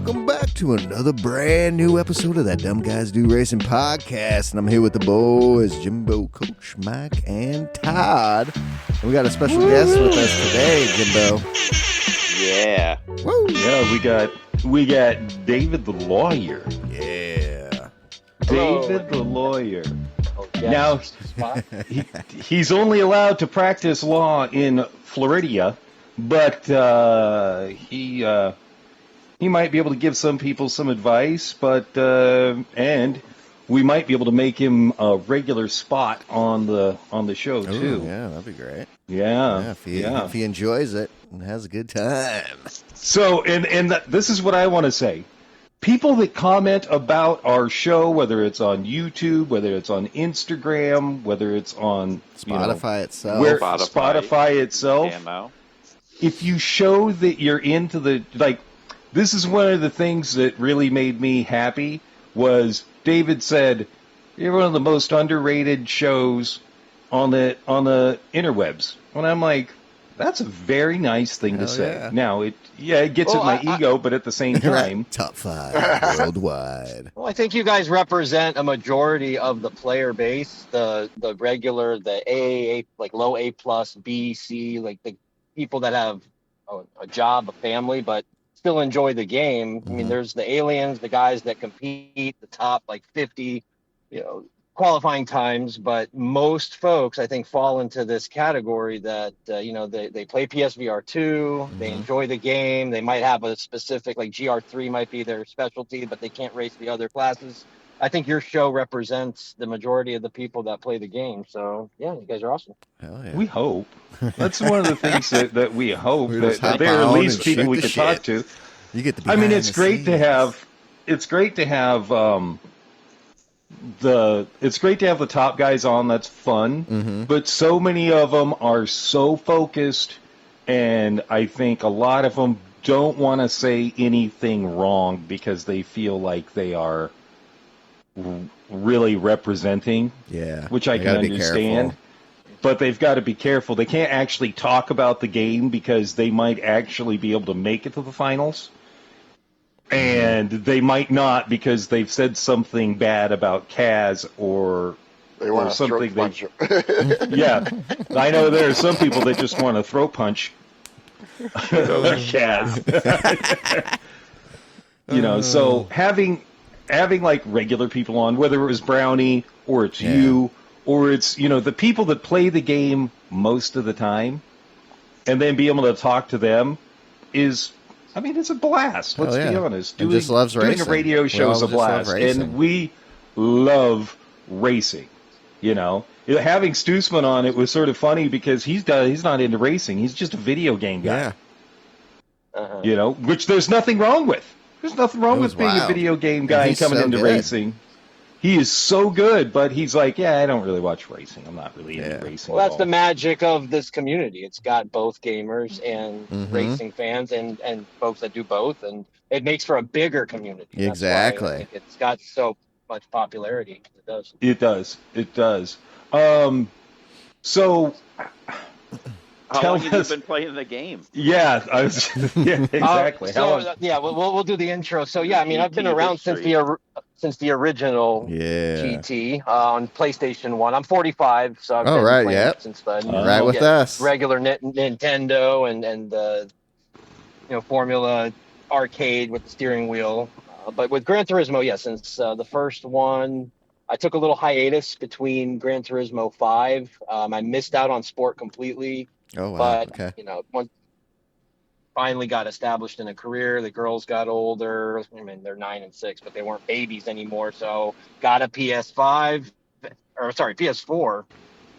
welcome back to another brand new episode of that Dumb Guys Do Racing podcast. And I'm here with the boys, Jimbo, Coach Mike, and Todd. And we got a special guest with us today, Jimbo. Yeah. Woo. Yeah, we got David the lawyer. Yeah. David the lawyer. Oh, yes. Now, he's only allowed to practice law in Florida, but he might be able to give some people some advice, and we might be able to make him a regular spot on the show too. Yeah, that'd be great. Yeah, if he enjoys it and has a good time. So, this is what I want to say. People that comment about our show, whether it's on YouTube, whether it's on Instagram, whether it's on Spotify itself. Spotify itself. Camo. If you show that you're into this is one of the things that really made me happy was David said, you're one of the most underrated shows on the interwebs. And I'm like, that's a very nice thing to say. Yeah. Now, it gets at my ego, but at the same time. Top 5 worldwide. Well, I think you guys represent a majority of the player base, the regular, the A, like low A plus, B, C, like the people that have a job, a family, but still enjoy the game. I mean, there's the aliens, the guys that compete, the top like 50, qualifying times, but most folks I think fall into this category that they play PSVR 2, they enjoy the game, they might have a specific like GR3 might be their specialty, but they can't race the other classes. I think your show represents the majority of the people that play the game. So yeah, you guys are awesome. Hell yeah. We hope. That's one of the things that we hope We that just hop there are at on least and people shoot we the can talk shit. to. You get the I mean, behind it's the great to scenes. have. It's great to have the top guys on. That's fun. But so many of them are so focused, and I think a lot of them don't want to say anything wrong because they feel like they are really representing. Yeah, which I they can gotta be understand. careful. But they've got to be careful. They can't actually talk about the game because they might actually be able to make it to the finals. And they might not because they've said something bad about Kaz or They want to something. throat punch him. Yeah, I know there are some people that just want to throat punch Kaz. So having like regular people on, whether it was Brownie or it's you or it's the people that play the game most of the time, and then be able to talk to them is. I mean, it's a blast. Let's be honest. And just loves doing racing. a radio show is a blast, and we love racing. Having Stoosman on it was sort of funny because he's not into racing. He's just a video game guy. Yeah. Which there's nothing wrong with. There's nothing wrong with being a video game guy and coming into racing. He is so good, but he's like, I don't really watch racing. I'm not really into racing. Well, that's the magic of this community. It's got both gamers and racing fans and folks that do both, and it makes for a bigger community. Exactly. That's why I think it's got so much popularity. It does. It does. So, How long have you been playing the game? Yeah, exactly. We'll do the intro. So yeah, I mean, I've been around since the original GT on PlayStation 1. I'm 45, so I've been playing since then. Right with us. Regular Nintendo and the Formula arcade with the steering wheel. But with Gran Turismo, since the first one, I took a little hiatus between Gran Turismo 5. I missed out on sport completely. Oh wow! But once finally got established in a career, the girls got older. I mean, they're 9 and 6, but they weren't babies anymore. So got a PS4,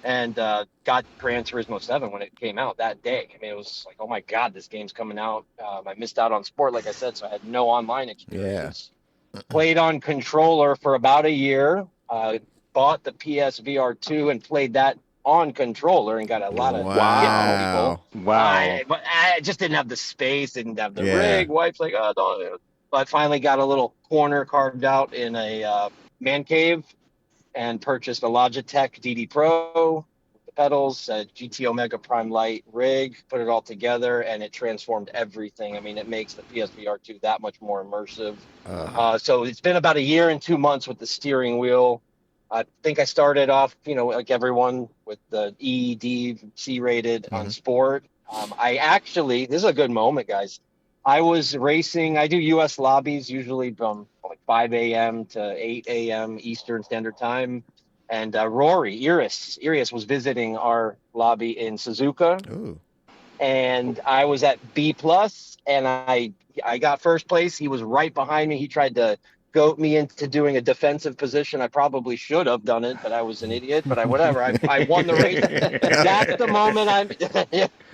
and got Gran Turismo 7 when it came out that day. I mean, it was like, oh my god, this game's coming out. I missed out on sport, like I said, so I had no online experience. Yeah. Played on controller for about a year. Bought the PSVR 2 and played that on controller and got a lot of people. But I just didn't have the space, didn't have the rig. Wife's like, oh, don't. But finally got a little corner carved out in a man cave and purchased a Logitech DD Pro, the pedals, a GT Omega Prime Light rig, put it all together, and it transformed everything. I mean, it makes the PSVR 2 that much more immersive. So it's been about a year and 2 months with the steering wheel. I think I started off, like everyone, with the E, D, C rated on sport. This is a good moment, guys. I was racing. I do U.S. lobbies usually from like 5 a.m. to 8 a.m. Eastern Standard Time. And Rory Iris was visiting our lobby in Suzuka. Ooh. And I was at B+, and I got first place. He was right behind me. He tried to goat me into doing a defensive position. I probably should have done it, but I was an idiot. But I won the race.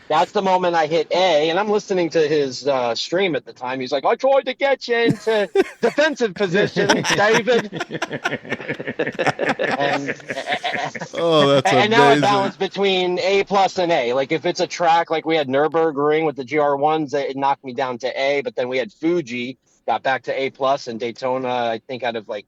That's the moment I hit A, and I'm listening to his stream at the time. He's like, I tried to get you into defensive position, David. That's amazing. And now I balance between A+ and A. Like if it's a track like we had Nürburgring with the GR1s, it knocked me down to A, but then we had Fuji, got back to A+, and Daytona, I think out of like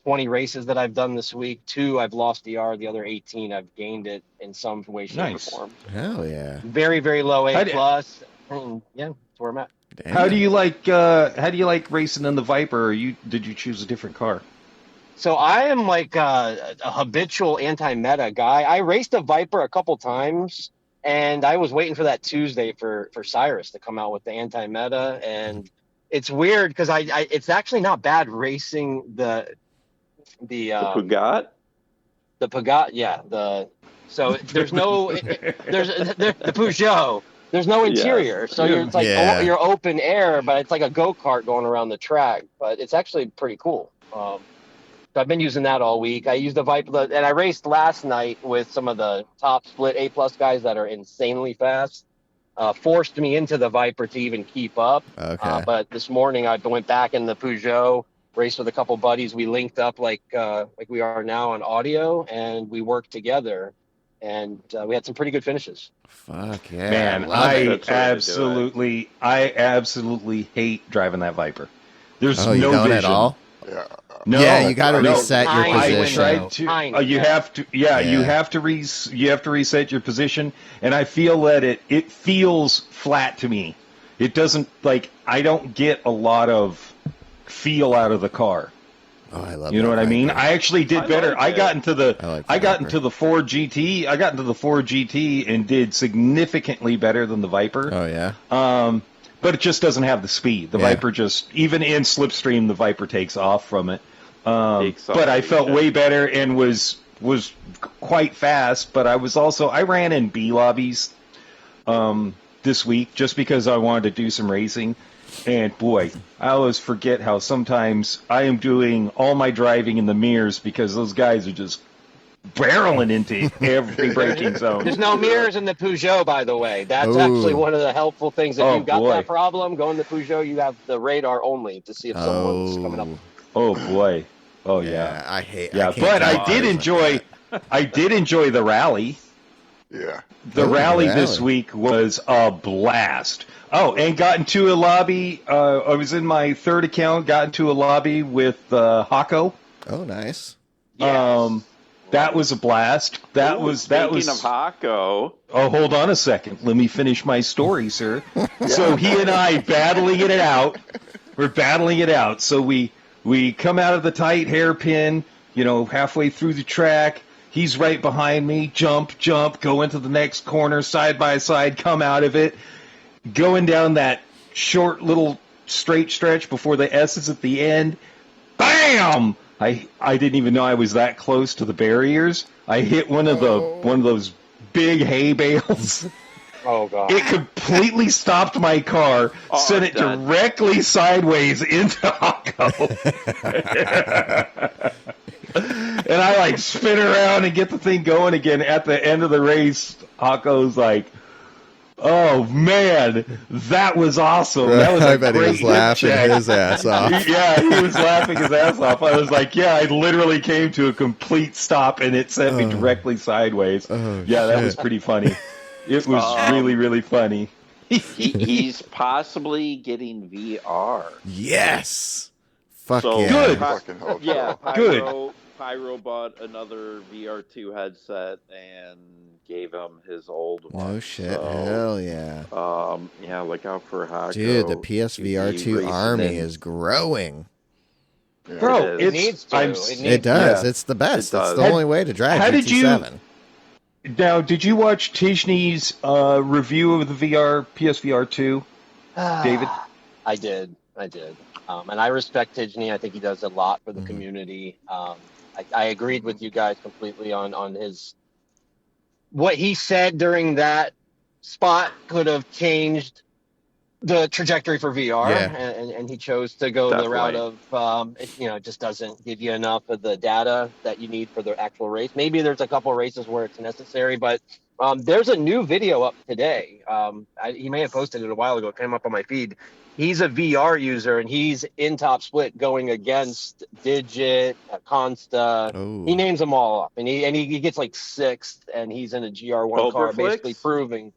20 races that I've done this week, 2 I've lost DR, the other 18 I've gained it in some way, shape, or form. Hell yeah! Very, very low A+. Yeah, that's where I'm at. Damn. How do you like racing in the Viper? Or did you choose a different car? So I am like a habitual anti-meta guy. I raced a Viper a couple times, and I was waiting for that Tuesday for Cyrus to come out with the anti-meta, and it's weird because it's actually not bad racing the Peugeot? The Peugeot, yeah. So there's no there's the Peugeot. There's no interior, so it's like you're open air, but it's like a go-kart going around the track. But it's actually pretty cool. So I've been using that all week. I used the Viper, and I raced last night with some of the top split A+ guys that are insanely fast. Forced me into the Viper to even keep up. Okay. But this morning I went back in the Peugeot. Raced with a couple buddies. We linked up like we are now on audio, and we worked together, and we had some pretty good finishes. Fuck yeah, Man, I absolutely hate driving that Viper. There's you no don't vision at all. No, Yeah, you got to reset your I position. You have to. You have to reset your position, and I feel that it feels flat to me. It doesn't I don't get a lot of feel out of the car. Oh, I love. You know what I mean? I actually did better. I got into the Ford GT. I got into the Ford GT and did significantly better than the Viper. Oh yeah. But it just doesn't have the speed. The Viper just, even in slipstream, the Viper takes off from it. But I felt way better and was quite fast. But I ran in B lobbies this week just because I wanted to do some racing. And boy, I always forget how sometimes I am doing all my driving in the mirrors because those guys are just barreling into every braking zone. There's no mirrors in the Peugeot, by the way. That's actually one of the helpful things. If you've got that problem, go in the Peugeot, you have the radar only to see if someone's coming up. Oh boy. Oh yeah. I hate. But I did enjoy the rally. Yeah. The rally this week was a blast. Oh, and got into a lobby. I was in my third account. Got into a lobby with Hako. Oh, nice. Yes. That was a blast. Speaking of Hako. Oh, hold on a second. Let me finish my story, sir. So he and I battling it out. We're battling it out. So we come out of the tight hairpin. Halfway through the track. He's right behind me. Jump, go into the next corner, side by side, come out of it. Going down that short little straight stretch before the S's at the end. Bam! I didn't even know I was that close to the barriers. I hit one of those big hay bales. Oh god! It completely stopped my car, sent it directly sideways into Hako. And I spin around and get the thing going again. At the end of the race, Hako's like, "Oh man, that was awesome! That was I bet he was laughing his ass off." Yeah, he was laughing his ass off. I was like, "Yeah, I literally came to a complete stop, and it sent me directly sideways." That was pretty funny. It was really, really funny. He's possibly getting VR. Yes. Fuck So, yeah. Good. Fucking hope so. Yeah, Good. Pyro bought another VR2 headset, and gave him his old one. No shit. So, Hell yeah. yeah, look out for Hako. Dude, the PSVR2 army is growing. Yeah. Bro, It needs to. It does. Yeah. It's the best. It It's does. the only way to drive How did GT7. Now, did you watch Tijni's review of the PSVR 2, David? I did. And I respect Tijni. I think he does a lot for the community. I agreed with you guys completely on his what he said during that spot could have changed the trajectory for VR, Yeah. and he chose to go the route of it just doesn't give you enough of the data that you need for the actual race. Maybe there's a couple races where it's necessary, but there's a new video up today. He may have posted it a while ago. It came up on my feed. He's a VR user, and he's in top split going against Digit, Consta. Oh. He names them all up, and he gets like sixth, and he's in a GR1 car, Overflix? basically proving.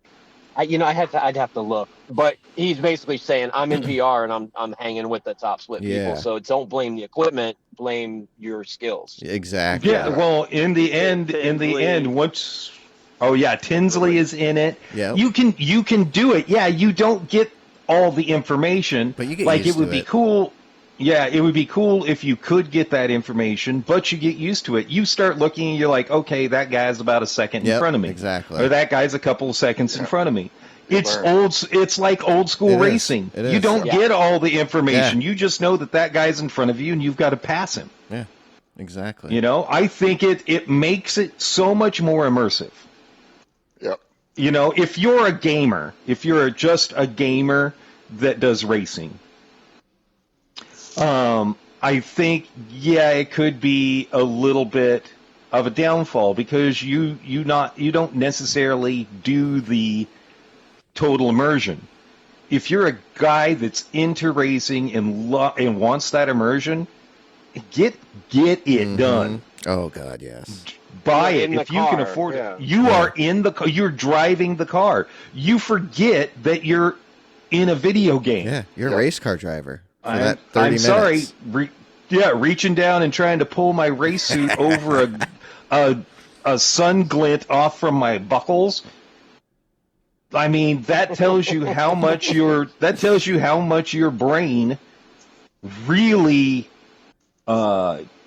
I'd have to look, but he's basically saying I'm in VR and I'm hanging with the top split Yeah. people. So don't blame the equipment, blame your skills. Exactly. Yeah, well, in the end, once... Oh, yeah, Tinsley is in it. Yep. You can do it. Yeah, you don't get all the information. But you get like, used it would to be it. cool... Yeah, it would be cool if you could get that information, but you get used to it. You start looking and you're like, okay, that guy's about a second in Yep, front of me. exactly. Or that guy's a couple of seconds in front of me. It's burn. It's like old school It is. racing. It You is. don't Yeah. get all the information. Yeah. You just know that guy's in front of you and you've got to pass him. Yeah, exactly. You know, I think it makes it so much more immersive. Yep. You know, if you're a gamer, if you're just a gamer that does racing, I think, yeah, it could be a little bit of a downfall because you don't necessarily do the total immersion. If you're a guy that's into racing and wants that immersion, get it done. Oh God, yes. Buy You're it in the if you can car, afford yeah. it. You are in the car. You're driving the car. You forget that you're in a video game. Yeah, you're a race car driver for I'm, that 30 I'm minutes. sorry. Reaching down and trying to pull my race suit over a sun glint off from my buckles. I mean, that tells you how much your brain really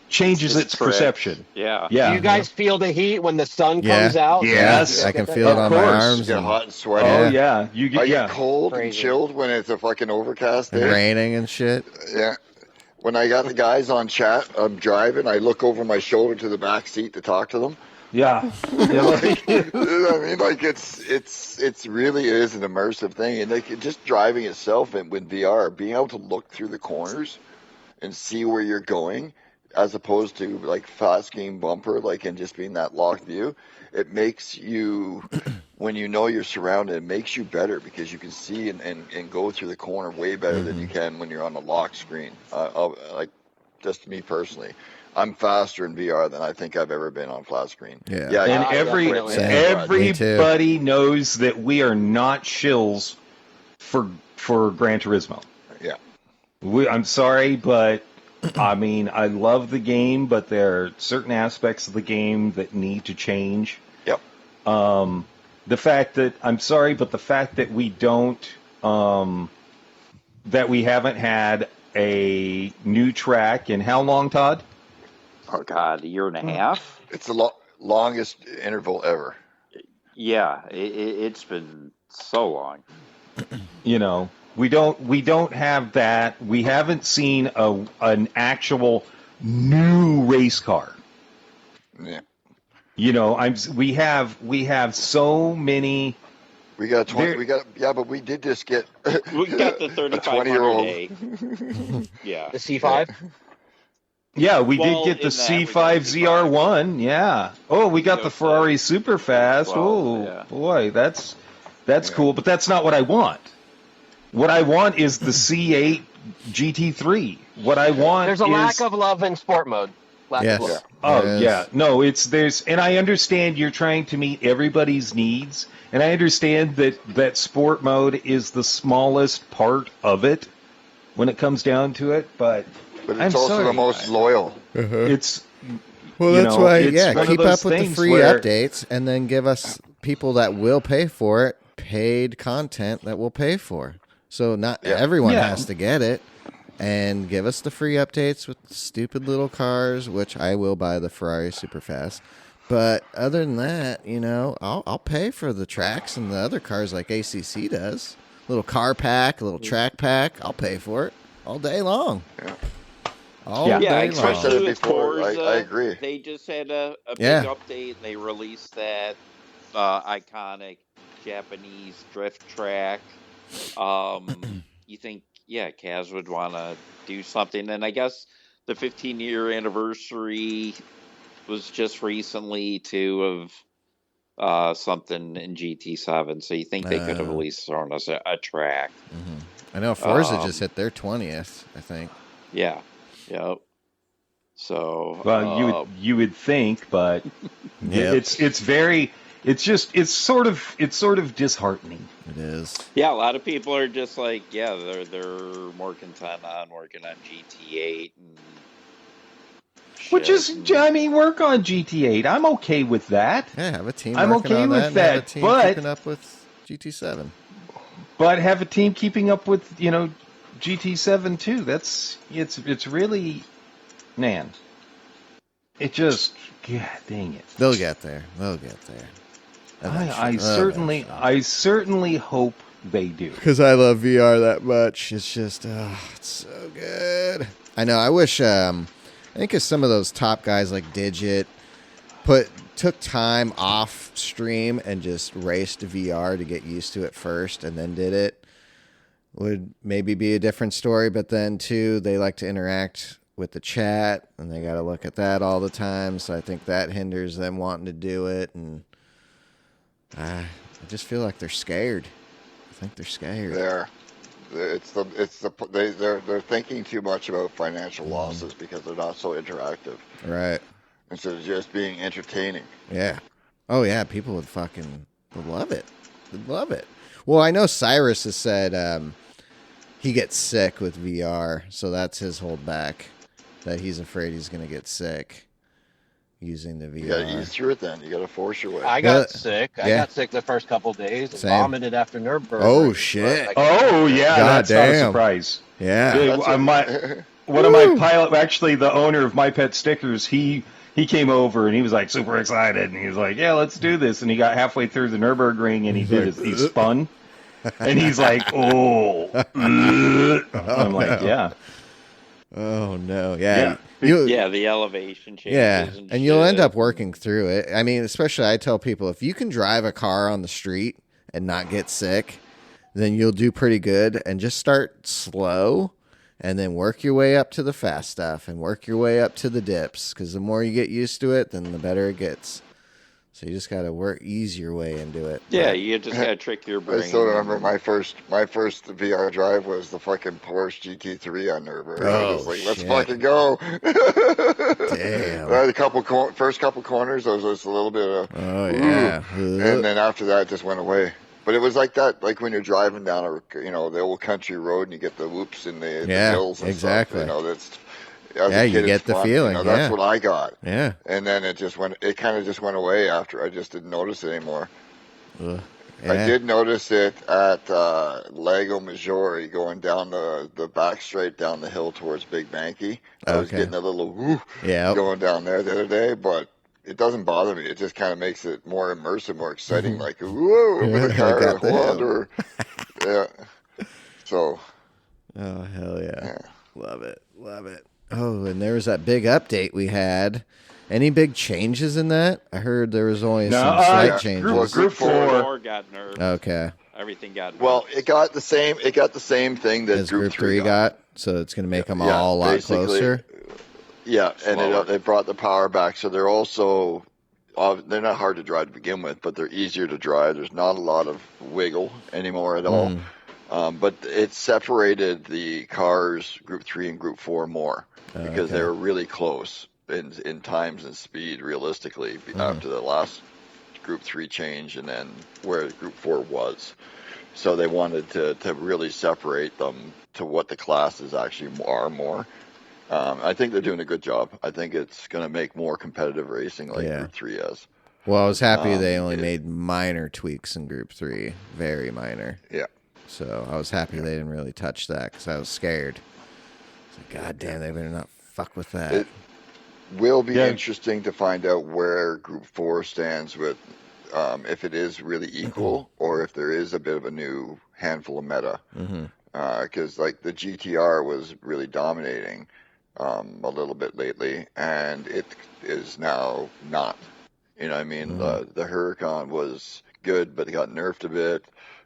changes its correct. perception. Yeah. Yeah. Do you guys feel the heat when the sun Yeah. comes out? Yes. I can feel it Of on my course. arms Get and hot and sweaty. Oh yeah, you I get get cold and Crazy. chilled when it's a fucking overcast day. raining and shit. Yeah. When I got the guys on chat, I'm driving. I look over my shoulder to the back seat to talk to them. yeah. Yeah, like- I mean, like it's really is an immersive thing, and like just driving itself and with VR, being able to look through the corners and see where you're going, as opposed to like fast game bumper, like and just being that locked view, it makes you, when you know you're surrounded, it makes you better because you can see and go through the corner way better than you can when you're on a locked screen. Like just me personally, I'm faster in VR than I think I've ever been on flat screen. Yeah. Yeah. And definitely. everybody knows that we are not shills for Gran Turismo. Yeah. I'm sorry, but I mean, I love the game, but there are certain aspects of the game that need to change. Yep. The fact that I'm sorry, but the fact that we don't, that we haven't had a new track in how long, Todd? Oh God, a year and a half. It's the longest interval ever. Yeah, it's been so long. You know, we don't have that. We haven't seen an actual new race car. Yeah. You know, we have so many. We got 20. There- But we did just get. We got the 3500A. Yeah. The C5? Yeah, we Well, did get the in that, we C5 got ZR1. Yeah. Oh, we got Yeah, the Ferrari Superfast. well, Oh, yeah. boy, that's cool. But that's not what I want. What I want is the C8 GT3. What I want There's a is lack of love in sport mode. Lack Yes. of love. Oh There is. yeah, no, and I understand you're trying to meet everybody's needs, and I understand that sport mode is the smallest part of it when it comes down to it, but But I'm it's also sorry. the most loyal. it's Well, You that's know, why, it's yeah, one of keep those up with the things free where- updates and then give us people that will pay for it, paid content that will pay for. So not everyone has to get it. And give us the free updates with stupid little cars, which I will buy the Ferrari Superfast. But other than that, you know, I'll pay for the tracks and the other cars like ACC does. Little car pack, a little track pack. I'll pay for it all day long. Yeah. All day long. Especially with Forza, I agree. They just had a big update. They released that iconic Japanese drift track. You think, Kaz would want to do something. And I guess the 15-year anniversary was just recently, too, of something in GT7. So you think they could have at least thrown us a track. I know Forza just hit their 20th, I think. Yeah. Yep. So well, you would think, but it's sort of disheartening. It is. Yeah, a lot of people are just like, they're more content on working on GT8 and shit. Which is, I mean, work on GT8. I'm okay with that. Yeah, have a team. I'm working okay on with that. Have a that, team but keeping up with GT7. But have a team keeping up with, you know, GT7 too. It's really, man. It just, God dang it. They'll get there. I certainly hope they do. Because I love VR that much. It's just, it's so good. I know. I wish. I think if some of those top guys like Digit took time off stream and just raced VR to get used to it first, and then did it, would maybe be a different story. But then too, they like to interact with the chat, and they got to look at that all the time. So I think that hinders them wanting to do it, and I just feel like they're scared. I think they're scared. They're thinking too much about financial losses because they're not so interactive. Right. Instead of just being entertaining. Yeah. Oh yeah, people would love it. They'd love it. Well, I know Cyrus has said he gets sick with VR, so that's his holdback. That he's afraid he's going to get sick using the VR. You got to ease through it then. You got to force your way. I got sick. I got sick the first couple of days and vomited after Nürburgring. Oh, shit. Oh, yeah. God that's damn. not a surprise. Yeah. One of my pilot, actually the owner of My Pet Stickers, he came over and he was like super excited. And he was like, yeah, let's do this. And he got halfway through the Nürburgring and he spun. And he's like, oh. I'm like, yeah. Oh, no. Yeah. The elevation changes. Yeah, and you'll end up working through it. I mean, especially I tell people, if you can drive a car on the street and not get sick, then you'll do pretty good. And just start slow and then work your way up to the fast stuff and work your way up to the dips. Because the more you get used to it, then the better it gets. So you just got to ease your way into it. Yeah, you just got to trick your brain. I still remember my first VR drive was the fucking Porsche GT3 on Nürburgring. I was like, let's fucking go. Damn. The first couple corners, there was just a little bit of, and then after that, it just went away. But it was like that, like when you're driving down the old country road and you get the whoops in the hills and exactly. stuff. You know, that's. You get the feeling. You know, that's what I got. Yeah. And then it kind of just went away after. I just didn't notice it anymore. Yeah. I did notice it at Lago Maggiore going down the back straight down the hill towards Big Banky. I was getting a little going down there the other day, but it doesn't bother me. It just kind of makes it more immersive, more exciting. Like, whoa, with the car, hold yeah. So. Oh, hell yeah. Love it. Oh, and there was that big update we had. Any big changes in that? I heard there was only some slight changes. Group 4 got nerfed. Okay. Everything got nerfed. Well, it got the same thing that as Group 3 got. So it's going to make them all a lot closer. Yeah, and it brought the power back. So they're also they're not hard to drive to begin with, but they're easier to drive. There's not a lot of wiggle anymore at all. But it separated the cars, Group 3 and Group 4, more because they were really close in times and speed, realistically, after the last Group 3 change and then where Group 4 was. So they wanted to really separate them to what the classes actually are more. I think they're doing a good job. I think it's going to make more competitive racing like Group 3 is. Well, I was happy they only made minor tweaks in Group 3, very minor. Yeah. So I was happy they didn't really touch that because I was scared. Like, God damn, they better not fuck with that. It will be interesting to find out where Group 4 stands with if it is really equal or if there is a bit of a new handful of meta. Because like the GTR was really dominating a little bit lately, and it is now not. You know what I mean? The Huracan was good, but it got nerfed a bit.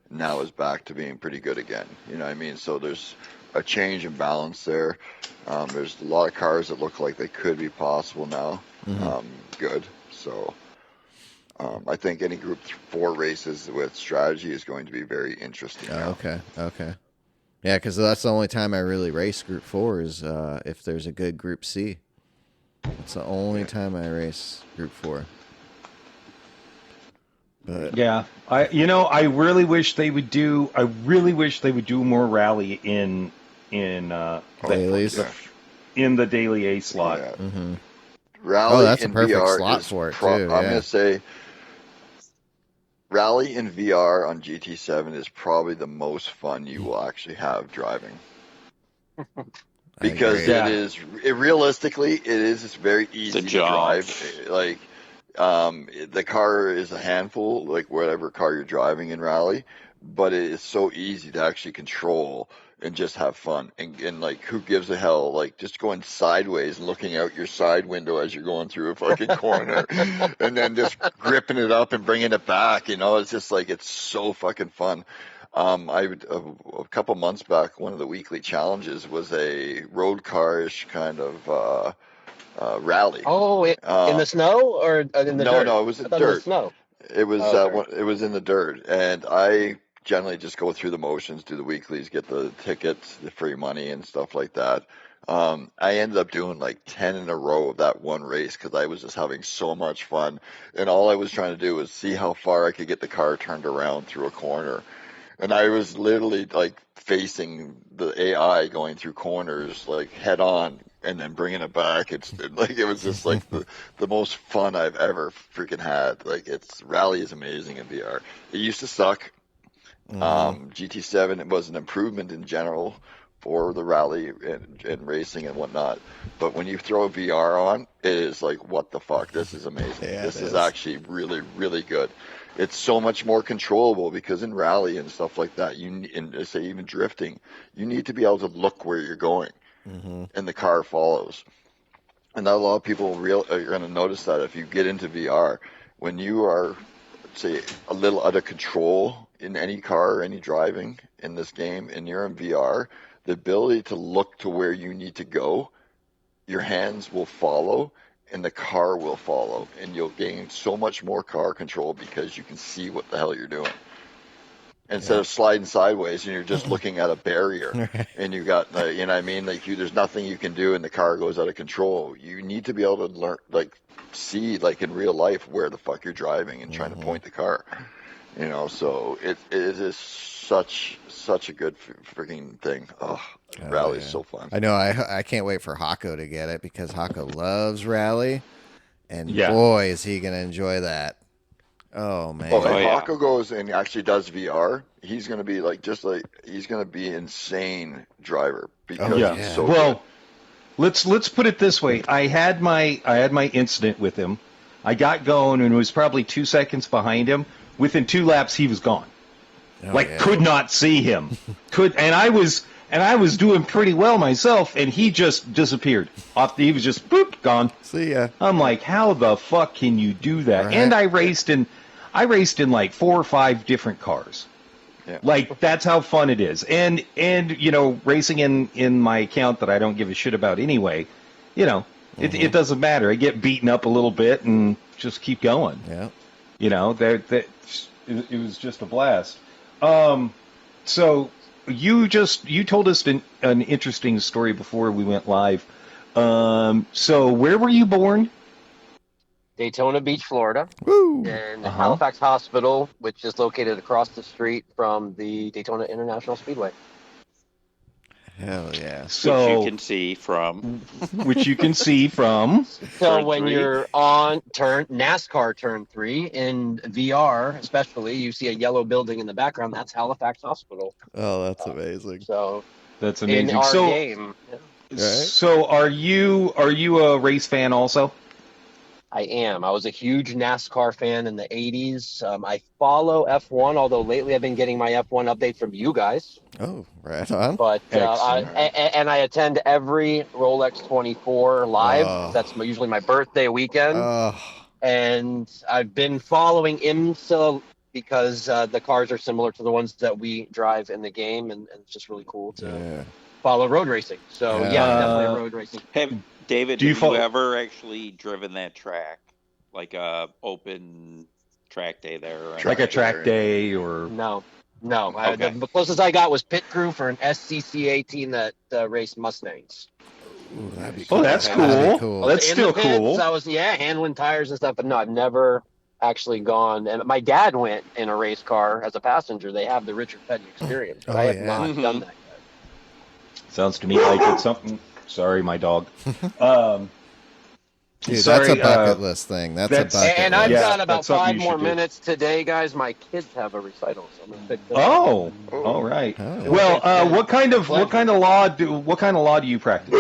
Now is back to being pretty good again. You know what I mean? So there's a change in balance there. There's a lot of cars that look like they could be possible now. Good. So I think any Group 4 races with strategy is going to be very interesting. Okay. Yeah, because that's the only time I really race Group 4 is if there's a good Group C. It's the only time I race Group 4. But yeah, I really wish they would do. I really wish they would do more rally in dailies. In the daily A slot. Yeah. Rally that's a in perfect VR slot for it too. I'm gonna say rally in VR on GT7 is probably the most fun you will actually have driving. Because realistically, it is very easy to drive. Like, the car is a handful, like whatever car you're driving in rally, but it is so easy to actually control and just have fun. And like, who gives a hell? Like, just going sideways and looking out your side window as you're going through a fucking corner, and then just gripping it up and bringing it back. You know, it's just like, it's so fucking fun. A couple months back, one of the weekly challenges was a road car-ish kind of rally. Oh, in the snow or in the dirt? No, it was in dirt. It was snow. It was it was in the dirt, and I generally just go through the motions, do the weeklies, get the tickets, the free money, and stuff like that. I ended up doing like 10 in a row of that one race because I was just having so much fun, and all I was trying to do was see how far I could get the car turned around through a corner. And I was literally like facing the AI going through corners like head on and then bringing it back. It was just like the most fun I've ever freaking had. Like, rally is amazing in VR. It used to suck. GT7, it was an improvement in general for the rally and racing and whatnot. But when you throw VR on, it is like, what the fuck? This is amazing. Yeah, this is actually really, really good. It's so much more controllable because in rally and stuff like that, and say even drifting, you need to be able to look where you're going, and the car follows. And not a lot of people are going to notice that if you get into VR, when you are, say, a little out of control in any car or any driving in this game, and you're in VR, the ability to look to where you need to go, your hands will follow, and the car will follow, and you'll gain so much more car control because you can see what the hell you're doing. Instead of sliding sideways and you're just looking at a barrier and you got, you know what I mean? Like, there's nothing you can do and the car goes out of control. You need to be able to learn, like, see, like in real life, where the fuck you're driving and trying to point the car. You know, so it is such a good freaking thing. Oh, rally is so fun. I know. I can't wait for Hako to get it because Hako loves rally, and boy, is he gonna enjoy that. Oh man! Well, if Hako goes and actually does VR, he's gonna be he's gonna be insane driver because he's so good. Let's put it this way. I had my incident with him. I got going and was probably 2 seconds behind him. Within 2 laps, he was gone. Could not see him. And I was doing pretty well myself, and he just disappeared. He was just boop, gone. See ya. I'm like, how the fuck can you do that? Right. And I raced in like 4 or 5 different cars. Yeah. Like, that's how fun it is. And you know, racing in my account that I don't give a shit about anyway, you know, it doesn't matter. I get beaten up a little bit and just keep going. Yeah. You know, it was just a blast. So you told us an interesting story before we went live. So where were you born? Daytona Beach, Florida. Woo! In Halifax Hospital, which is located across the street from the Daytona International Speedway. Hell yeah. So, which you can see from. So Turn when 3. you're on NASCAR turn 3 in VR, especially, you see a yellow building in the background. That's Halifax Hospital. Oh, that's amazing. So That's in amazing. our So, game, Right? so are you a race fan also? I am. I was a huge NASCAR fan in the 80s. I follow F1, although lately I've been getting my F1 update from you guys. Oh, right on. But Excellent. and I attend every Rolex 24 live. Oh. That's usually my birthday weekend. Oh, And I've been following IMSA because the cars are similar to the ones that we drive in the game, and it's just really cool to yeah. follow road racing. So Yeah. definitely road racing. Hey, David, Do you have follow- you ever actually driven that track, like a open track day there? Or Like a anything? track day or No. Okay. The closest I got was pit crew for an SCCA team that raced Mustangs. Ooh, that'd be Oh, that's That'd be cool. cool. Oh, that's In still the pits, cool. I was handling tires and stuff, but no, I've never actually gone. And my dad went in a race car as a passenger. They have the Richard Petty experience, but Oh, I have yeah. not Mhm. done that yet. Sounds to me like it's something. Sorry, my dog. Dude, Sorry, that's a bucket list thing. That's a that's- bucket And list. I've Yeah, got about that's something 5 you more should do. minutes today, guys. My kids have a recital, so I'm gonna pick them up. Oh, all right. Oh. Well, what kind of law do you practice?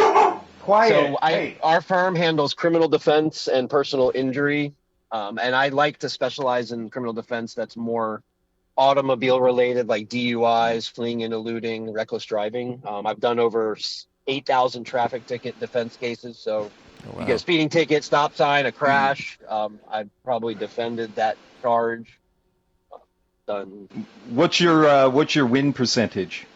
Quiet. So our firm handles criminal defense and personal injury, and I like to specialize in criminal defense that's more automobile related, like DUIs, fleeing and eluding, reckless driving. I've done over 8,000 traffic ticket defense cases. So Oh, you wow. get a speeding ticket, stop sign, a crash. I've probably defended that charge. Done. What's your win percentage?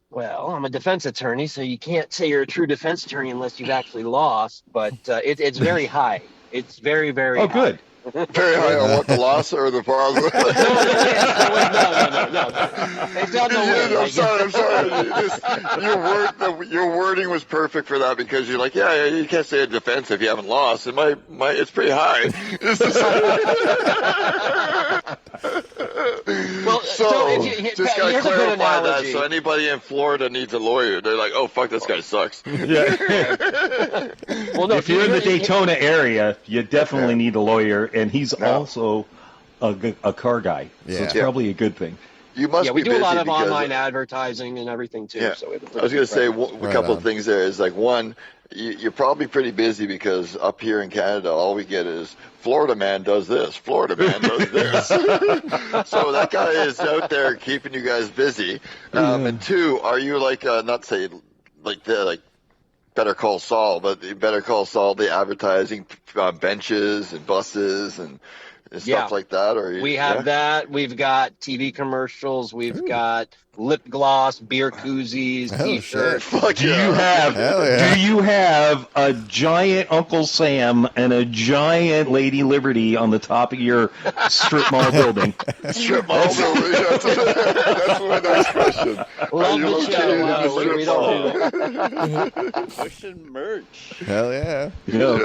Well, I'm a defense attorney, so you can't say you're a true defense attorney unless you've actually lost. But it's very high. It's very, very Oh, high. good. Very high on what, the loss or the positive? No. It's on the win. I'm sorry. Your wording was perfect for that because you're like, you can't say a defense if you haven't lost. And it's pretty high. Well, so if you, just gotta here's a good clarify that. analogy. So anybody in Florida needs a lawyer. They're like, oh fuck, this guy sucks. Well, no, If you're in the Daytona area, you definitely need a lawyer, and he's also a car guy, so it's Yeah. probably a good thing. You must we be do a lot busy of because- online advertising and everything too. Yeah. So I was going to say a Right couple on. of things there is like one, you're probably pretty busy because up here in Canada, all we get is Florida man does this, Florida man does this. So that guy is out there keeping you guys busy. And two, are you like not say like Better Call Saul, but Better Call Saul, the advertising benches and buses and stuff like that? Or we have that. We've got TV commercials. We've got lip gloss, beer koozies, Oh, T-shirts. shit. Fuck Do yeah. you have a giant Uncle Sam and a giant Lady Liberty on the top of your strip mall building? Strip mall building. That's my next question. Love you the show. located in a We strip don't mall? Pushing merch. Hell yeah.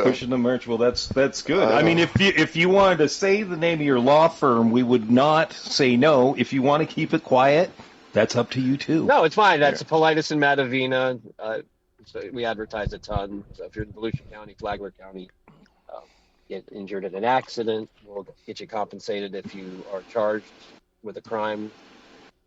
Pushing the merch. Well, that's good. I mean, if you wanted to say the name of your law firm, we would not say no. If you want to keep it quiet, that's up to you too. No, it's fine. That's Politis and Matavina. So we advertise a ton. So if you're in Volusia County, Flagler County, get injured in an accident, we'll get you compensated if you are charged with a crime.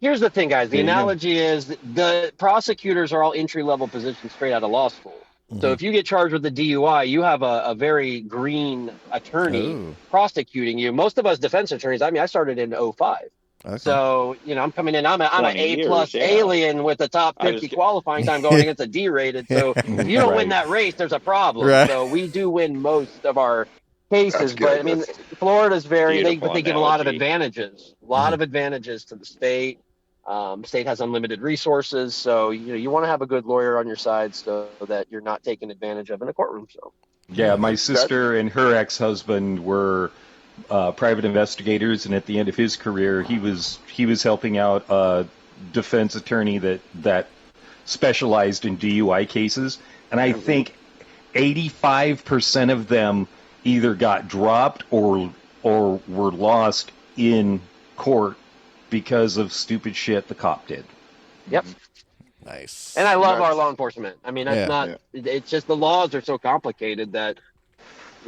Here's the thing, guys. The analogy is the prosecutors are all entry-level positions straight out of law school. So if you get charged with a DUI, you have a very green attorney prosecuting you. Most of us defense attorneys, I started in 2005. Okay. So, I'm coming in, I'm an 20 A+ years, alien with the top 50 qualifying time going against a D-rated. So if you don't win that race, there's a problem. Right. So we do win most of our cases. That's good. But, Florida's very, they Beautiful give a lot of analogy. advantages. A lot of advantages to the state. State has unlimited resources. So, you want to have a good lawyer on your side so that you're not taken advantage of in a courtroom. So. Yeah, my sister and her ex-husband were private investigators, and at the end of his career, he was helping out a defense attorney that specialized in DUI cases, and I think 85% of them either got dropped or were lost in court because of stupid shit the cop did. Yep. Nice. And I love That's- our law enforcement. I mean, that's not. It's just the laws are so complicated that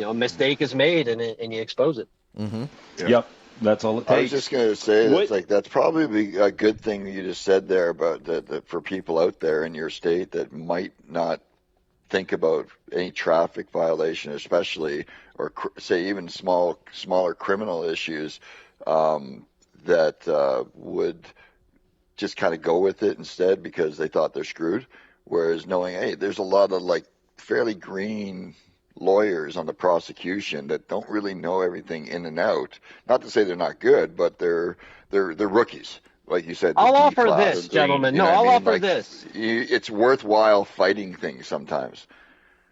a mistake is made and you expose it. Mm-hmm. Yep. That's all it takes. I was just going to say that's probably a good thing you just said there about that for people out there in your state that might not think about any traffic violation, especially, or say even smaller criminal issues, that would just kind of go with it instead because they thought they're screwed. Whereas knowing, hey, there's a lot of like fairly green lawyers on the prosecution that don't really know everything in and out. Not to say they're not good, but they're rookies. Like you said, I'll the offer D-class, this, gentlemen. you know No, what I I'll mean? offer Like, this. It's worthwhile fighting things sometimes.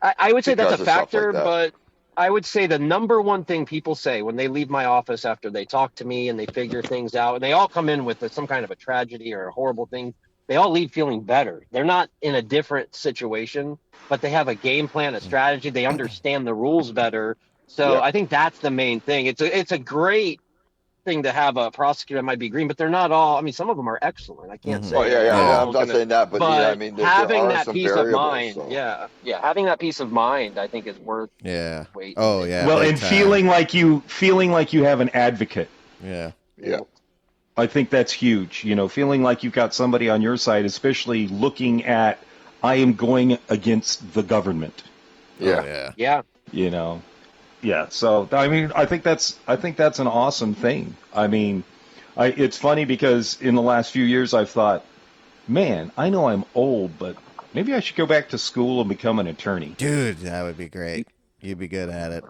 I would say that's because a of stuff like factor, that. but I would say the number one thing people say when they leave my office after they talk to me and they figure things out, and they all come in with some kind of a tragedy or a horrible thing, they all leave feeling better. They're not in a different situation, but they have a game plan, a strategy. They understand the rules better. So Yep. I think that's the main thing. It's a great thing to have a prosecutor that might be green, but they're not all. I mean, some of them are excellent. I can't say. Oh yeah. Yeah. I'm not saying that, but yeah, I mean, there having are that some peace variables. of mind, So. yeah, having that peace of mind, I think is worth. Yeah. Wait. Oh yeah. Well, big and time. feeling like you have an advocate. Yeah. Yeah. I think that's huge. Feeling like you've got somebody on your side, especially looking at, I am going against the government. Yeah. Oh, yeah. Yeah. Yeah. So I mean, I think that's an awesome thing. I mean, it's funny because in the last few years I've thought, man, I know I'm old, but maybe I should go back to school and become an attorney. Dude, that would be great. You'd be good at it.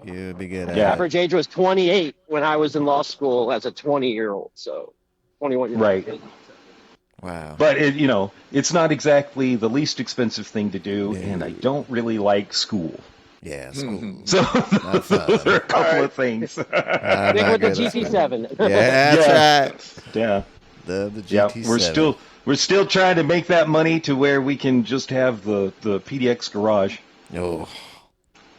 You'd be good at Yeah. it. Average age was 28 when I was in law school as a 20-year-old. So 21 years Right. old. Wow. But it's not exactly the least expensive thing to do, and I don't really like school. Yeah. School. So Not fun. those are a couple of things. Stick with the GT7. Yeah, that's right. Yeah. The Yeah, GT7. we're still trying to make that money to where we can just have the PDX garage. Oh,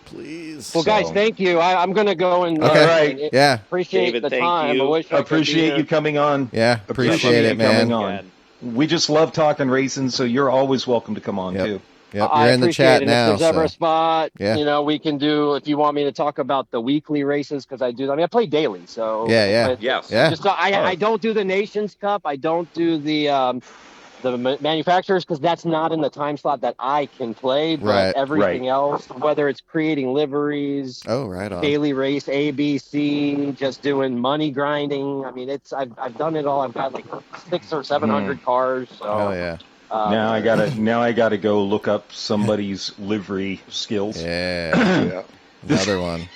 please. Well, guys, thank you. I'm going to go and Okay. All right. and Yeah. appreciate David, the thank time. you. I wish I could be Appreciate here. you coming on. Yeah. Appreciate it, you coming man. on. Again. We just love talking racing, so you're always welcome to come on Yep. too. Yep. I You're in the appreciate chat it. now. If there's ever a So. spot, Yeah. we can do, if you want me to talk about the weekly races, because I do. I mean, I play daily, so Yeah. but Yes. Yeah. Just I don't do the Nations Cup. I don't do the manufacturers because that's not in the time slot that I can play. But Right. everything else, whether it's creating liveries, Oh, right on. daily race, ABC, just doing money grinding. I mean, I've done it all. I've got like 600 or 700 cars. So Oh, yeah. Now I gotta go look up somebody's livery skills. Yeah. Yeah. Another one.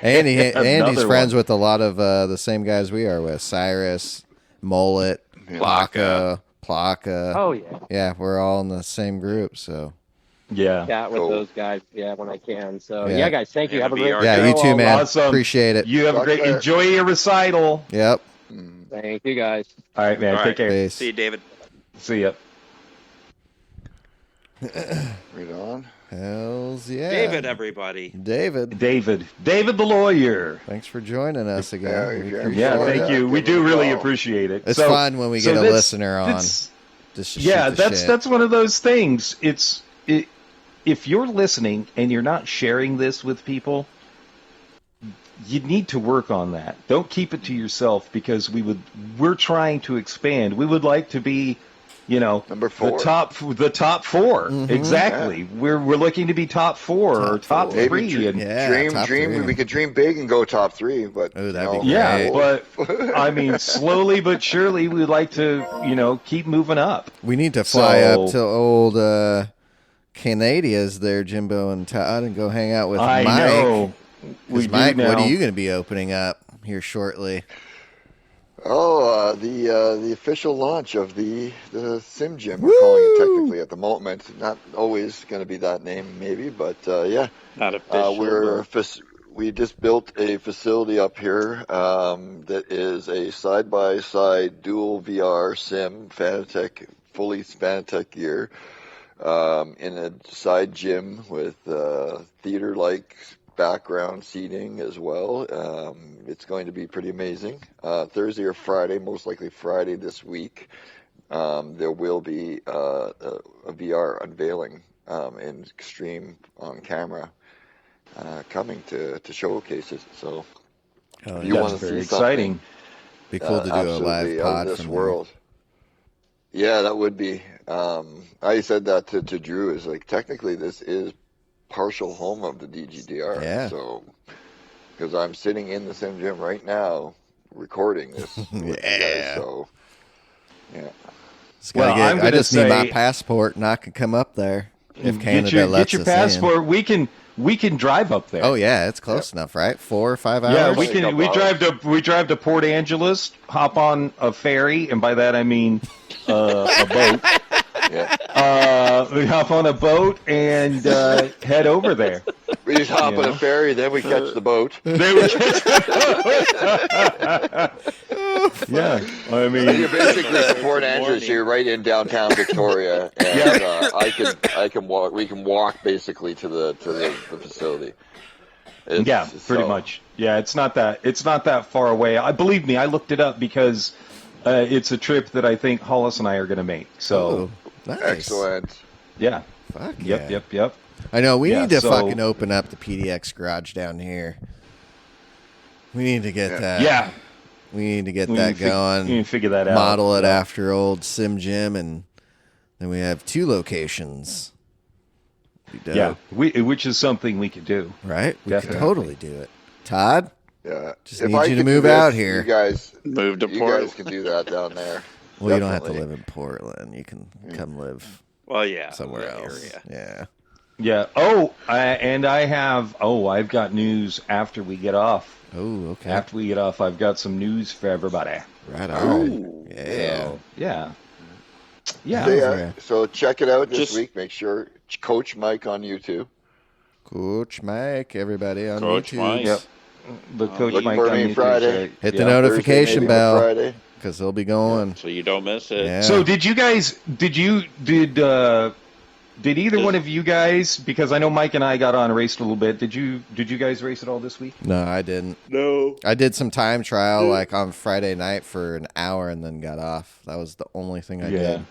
Andy's Another friends one. with a lot of the same guys we are with. Cyrus, Mullet, Plaka. Oh yeah, Yeah, we're all in the same group, so. Yeah. chat with Cool. those guys. Yeah, when I can. So Yeah. yeah, guys, thank you. Yeah, Have a the great. VR Yeah, you too, man. Awesome. Appreciate it. You have a Talk great later. enjoy your recital. Yep. Thank you, guys. All right, man. All Take right. care. Peace. See you, David. See ya. Right on. Hells yeah. David, everybody. David. David the lawyer. Thanks for joining us again. Yeah, We yeah. appreciate Yeah, it. thank you. We Give do us a really call. appreciate it. It's So- fun when we so get a this- listener on. this- Just to Yeah, shoot the shit. that's one of those things. If you're listening and you're not sharing this with people, you need to work on that. Don't keep it to yourself because we're trying to expand. We would like to be, Number 4. the top 4. Mhm. Exactly. We're looking to be top 4 or top four. 3. Maybe And Yeah, top dream. three. We could dream big and go top 3, but Ooh, that'd be yeah, great. but I mean, slowly but surely, we'd like to, keep moving up. We need to fly up So- to old Canadia's there, Jimbo and Todd, and go hang out with I Mike. know. 'Cause We do Mike, now. what are you going to be opening up here shortly? the official launch of the Sim Gym, we're calling it technically at the moment. Not always going to be that name, maybe, but yeah. Not official. We just built a facility up here that is a side-by-side dual VR sim, Fanatec, fully Fanatec gear, in a side gym with theater-like background seating as well. It's going to be pretty amazing. Thursday or Friday, most likely Friday this week. there will be a VR unveiling in Extreme on camera coming to showcase it. So if you want to see exciting. Be cool to do a live absolutely out pod of this from world. Yeah, that would be. I said that to Drew. Is like technically this is partial home of the DGDR. Yeah. So because I'm sitting in the sim gym right now recording this. With you guys, so yeah. I just need my passport, and I can come up there if Canada lets us in. Get your passport. We can drive up there. Oh yeah, it's close enough, right? 4 or 5 hours. Yeah, we can. We drive to Port Angeles, hop on a ferry, and by that I mean a boat. We hop on a boat and head over there. We just hop on a ferry, then we catch the boat. Yeah, I mean, you're basically from Port Angeles. You're right in downtown Victoria, and I can walk. We can walk basically to the facility. Pretty much. Yeah, it's not that far away. Believe me, I looked it up because it's a trip that I think Hollis and I are going to make. So nice. Excellent. Yeah. Fuck yeah. Yep. I know we need to fucking open up the PDX garage down here. We need to get that. Yeah. We need to get that going. We need to figure that out. Model it after old Sim Gym, and then we have 2 locations. Yeah, which is something we could do. Right? We Definitely. could totally do it. Todd? Yeah. Just need you to move out here. You guys move to Portland. Portland. You guys can do that down there. Well, you don't have to live in Portland. You can come live somewhere else. Area. Yeah. Yeah. Oh, I've got news after we get off. Oh, okay. After we get off, I've got some news for everybody. Right on. Yeah. Yeah. So check it out this week. Make sure Coach Mike on YouTube. Coach Mike, everybody on Coach YouTube. Mike. Yep. The Coach Mike for on me YouTube. Friday. Hit the notification bell Friday. because they'll be going. So you don't miss it. Yeah. So did either one of you guys, because I know Mike and I got on and raced a little bit, did you guys race at all this week? No, I didn't. No. I did some time trial like on Friday night for an hour and then got off. That was the only thing I did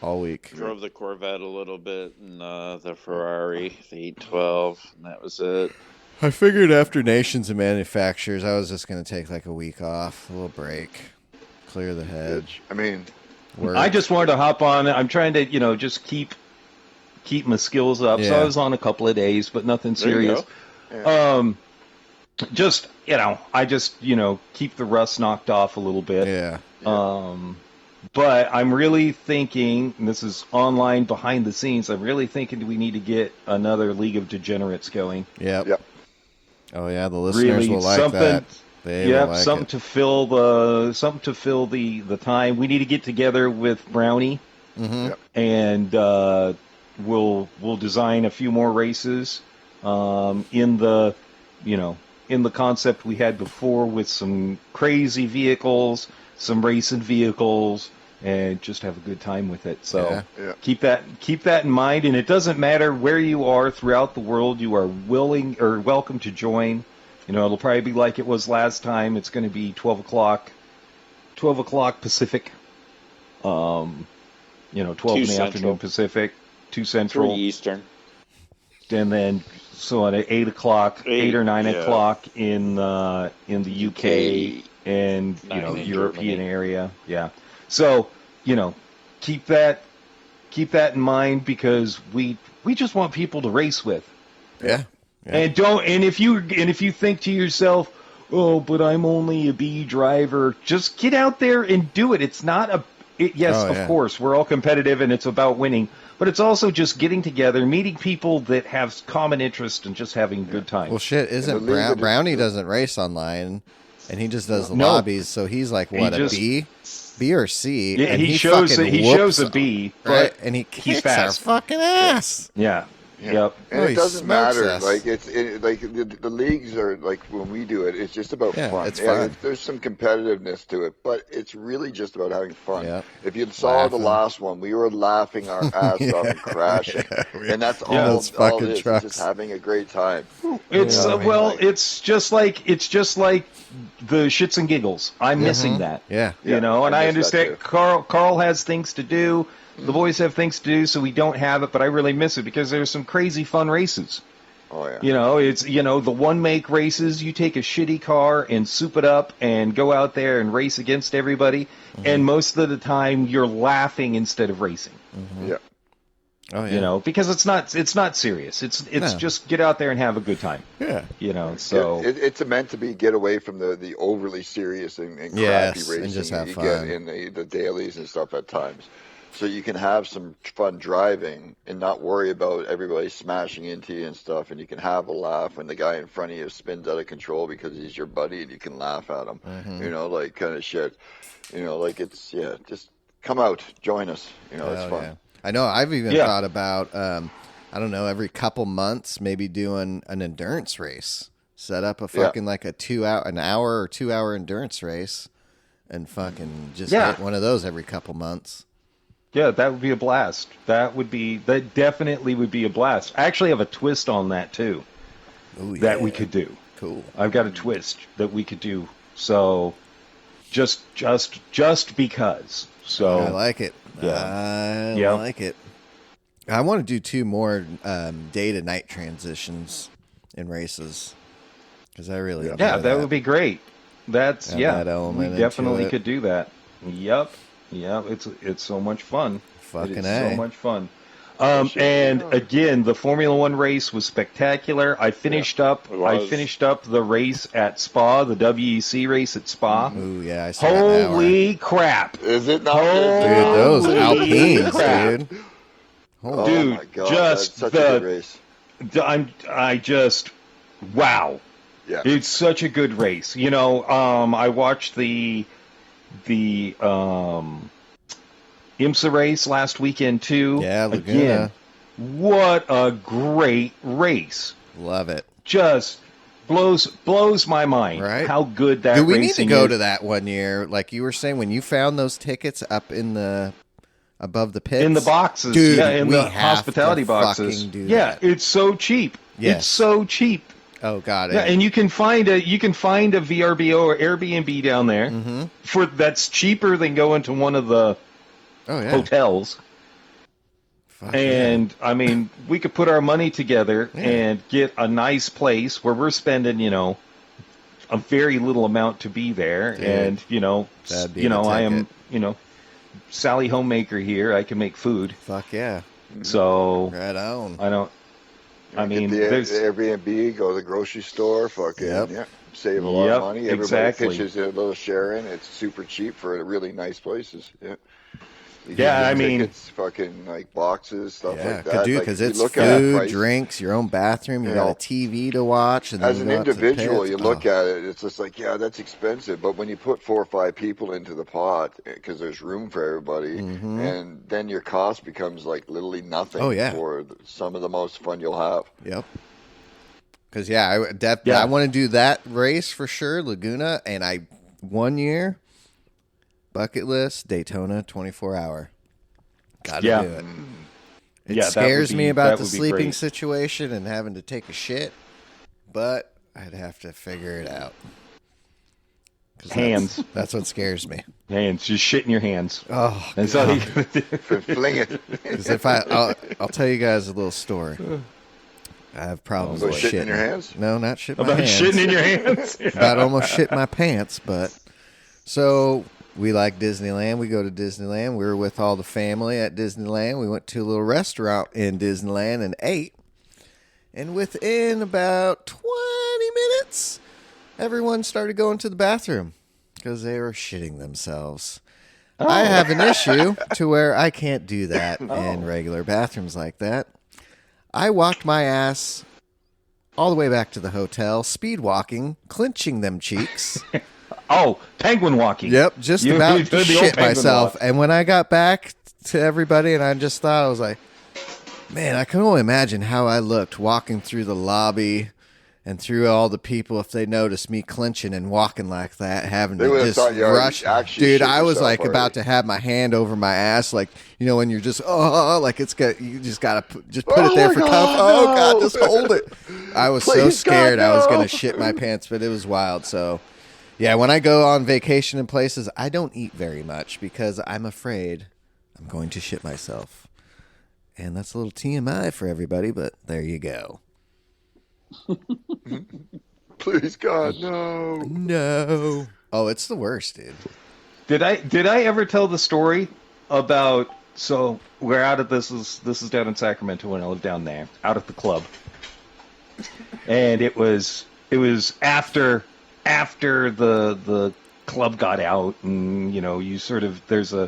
all week. Drove the Corvette a little bit and the Ferrari, the 812, and that was it. I figured after Nations and Manufacturers, I was just going to take like a week off, a little break, clear the head. I mean, I just wanted to hop on. I'm trying to, just keep my skills up. Yeah. So I was on a couple of days, but nothing serious. Yeah. Just, I just, keep the rust knocked off a little bit. Yeah. But I'm really thinking, and this is online behind the scenes, I'm really thinking we need to get another League of Degenerates going. Yep. Oh yeah, the listeners will like that. They will like something it. to fill the time. We need to get together with Brownie, and we'll design a few more races in the concept we had before with some crazy vehicles, some racing vehicles, and just have a good time with it. So keep that in mind. And it doesn't matter where you are throughout the world. You are welcome to join. It'll probably be like it was last time. It's going to be 12 o'clock Pacific. 12 in the afternoon Pacific, 2 Central, 3 Eastern. And then so at 8 o'clock, 8 or 9 o'clock in the UK and European area. Yeah. So, keep that in mind because we just want people to race with. Yeah. And if you think to yourself, "Oh, but I'm only a B driver," just get out there and do it. It's not of course, we're all competitive and it's about winning, but it's also just getting together, meeting people that have common interest and just having a good time. Well, shit, Brownie doesn't race online, and he just does the lobbies, so he's like, what, a B or C? Yeah, and he shows a B, right? And he kicks our fucking ass. Yeah. Yep. And it doesn't matter. Like the leagues are like when we do it, it's just about fun. It's fun. There's some competitiveness to it, but it's really just about having fun. Yeah. If you saw the last one, we were laughing our ass off and crashing, and that's all it is. It's just having a great time. It's just like shits and giggles. I'm missing that. Yeah. You know, and I miss that understand too. Carl has things to do. The boys have things to do, so we don't have it, but I really miss it because there's some crazy fun races. Oh yeah. You know, it's, you know, the one make races, you take a shitty car and soup it up and go out there and race against everybody, and most of the time you're laughing instead of racing. Yeah. Oh yeah. You know, because it's not serious. It's No. just get out there and have a good time. Yeah. You know, so It's meant to be get away from the overly serious and crappy Yes, racing and just have you fun. get in the dailies and stuff at times. So you can have some fun driving and not worry about everybody smashing into you and stuff, and you can have a laugh when the guy in front of you spins out of control because he's your buddy, and you can laugh at him. You know, like kind of shit. You know, like it's just come out, join us. You know, it's Oh, fun. yeah. I know. I've even thought about, I don't know, every couple months, maybe doing an endurance race. Set up a fucking like an hour or 2 hour endurance race, and fucking just hit one of those every couple months. yeah, that would be a blast. That definitely would be a blast. I actually have a twist on that too. Ooh, That yeah. we could do. Cool. I've got a twist that we could do. So just because. So I like it. Yeah. I Yeah. like it. I want to do 2 more day to night transitions in races because I really enjoy yeah, that would be great. That's Add yeah. that element We into definitely it. could do that. Yep. It's so much fun. Fucking it is A. so much fun. And again, the Formula One race was spectacular. I finished up the race at Spa, the WEC race at Spa. Ooh, yeah, I saw that now. Holy crap! Is it not? Dude, those Holy Alpines, crap. dude. Oh Dude, my God, just that's such a good race. Wow. Yeah. It's such a good race. You know, I watched the IMSA race last weekend too. Yeah, Laguna. Again, what a great race. Love it. Just blows my mind Right. how good that Do we racing need to go is. to that one year? Like you were saying, when you found those tickets up in the above the pits In the boxes, Dude, in we the have hospitality to boxes. fucking do Yeah, that. it's so cheap. Yes. It's so cheap. Oh god. Yeah, and you can find a VRBO or Airbnb down there for that's cheaper than going to one of the oh yeah. hotels. Fuck And I mean, we could put our money together Yeah. and get a nice place where we're spending, you know, a very little amount to be there. Dude, and you know, that'd be you know, the I am, ticket. you know, Sally homemaker here. I can make food, Fuck yeah. so Right on. I don't. I mean, Get the there's Airbnb, go to the grocery store, fucking Yep. save a lot Yep, of money. Everybody exactly. pitches a little share in. It's super cheap for really nice places. Yeah. You Yeah, get I mean- tickets, fucking like boxes, stuff Yeah, like that. dude, Like, because you it's look at food, price- drinks, your own bathroom, you Yeah. got a TV to watch, and then As you an go out to the individual, pits. you look at it, it's just like, yeah, that's expensive. But when you put 4 or 5 people into the pot, because there's room for everybody, and then your cost becomes like literally nothing Oh, yeah. for some of the most fun you'll have. Yep. Because yeah, Yeah. I want to do that race for sure, Laguna, and 1 year bucket list Daytona 24-hour. Got to Yeah. do it. It Yeah, that scares would me be- about that the would be sleeping great. situation and having to take a shit, but I'd have to figure it out. 'Cause Hands. That's what scares me. hands, just shit in your hands. Oh, That's all you gotta do. Fling it. because if I'll tell you guys a little story. I have problems About with shitting in your hands? No, not shit my About hands. shitting in your hands. About almost shit my pants, but so we like Disneyland. We go to Disneyland. We were with all the family at Disneyland. We went to a little restaurant in Disneyland and ate. And within about 20 minutes, everyone started going to the bathroom because they were shitting themselves. I have an issue to where I can't do that in regular bathrooms like that. I walked my ass all the way back to the hotel, speed walking, clenching them cheeks. Oh, penguin walking. Yep, just You about did to the old shit penguin myself. walk. And when I got back to everybody, and I just thought, I was like, man, I can only imagine how I looked walking through the lobby and through all the people if they noticed me clenching and walking like that, having They to would have just thought you already rush. actually Dude, shit I was yourself like already. about to have my hand over my ass, like, you know, when you're just, like it's got, you just got to just put it there Oh for my comfort. God, Oh, no. God, just hold it. I was so Please, scared God, I was no. going to shit my pants, but it was wild. So, Yeah, when I go on vacation in places, I don't eat very much because I'm afraid I'm going to shit myself. And that's a little TMI for everybody, but there you go. Please, God, no. No. Oh, it's the worst, dude. Did I ever tell the story about? So we're out at this is down in Sacramento when I lived down there, out at the club, and it was after the club got out, and you sort of there's a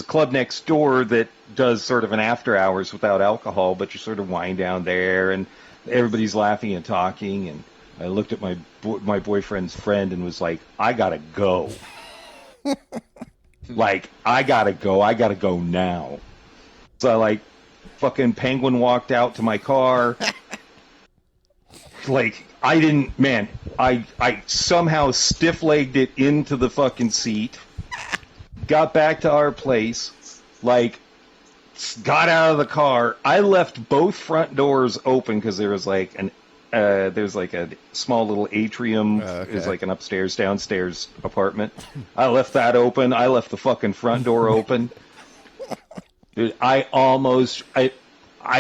club next door that does sort of an after hours without alcohol, but you sort of wind down there, and everybody's laughing and talking, and I looked at my boyfriend's friend and was like, I gotta go. Like, I gotta go now. So I fucking penguin walked out to my car. Like, I somehow stiff-legged it into the fucking seat, got back to our place, got out of the car. I left both front doors open because there was there's a small little atrium. There's an upstairs, downstairs apartment. I left that open. I left the fucking front door open. Dude, I